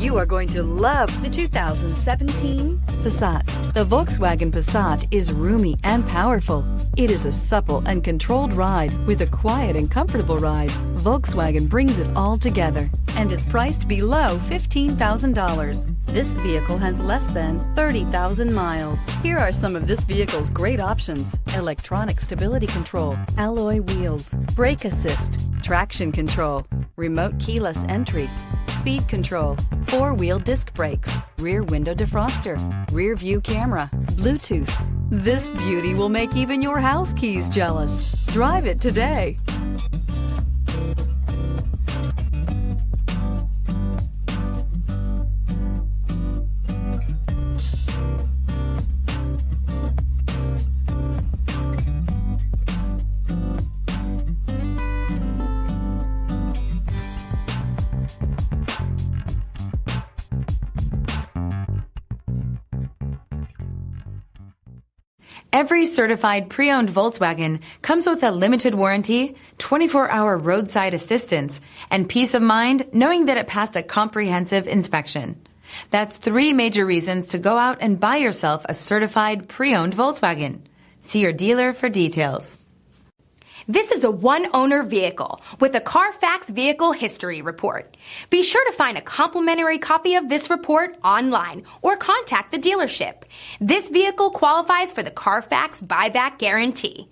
You are going to love the 2017 Passat. The Volkswagen Passat is roomy and powerful. It is a supple and controlled ride with a quiet and comfortable ride. Volkswagen brings it all together and is priced below $15,000. This vehicle has less than 30,000 miles. Here are some of this vehicle's great options: electronic stability control, alloy wheels, brake assist, traction control, remote keyless entry, speed control, four-wheel disc brakes, rear window defroster, rear view camera, Bluetooth. This beauty will make even your house keys jealous. Drive it today. Every certified pre-owned Volkswagen comes with a limited warranty, 24-hour roadside assistance, and peace of mind knowing that it passed a comprehensive inspection. That's 3 major reasons to go out and buy yourself a certified pre-owned Volkswagen. See your dealer for details. This is a one-owner vehicle with a Carfax Vehicle History Report. Be sure to find a complimentary copy of this report online or contact the dealership. This vehicle qualifies for the Carfax Buyback Guarantee.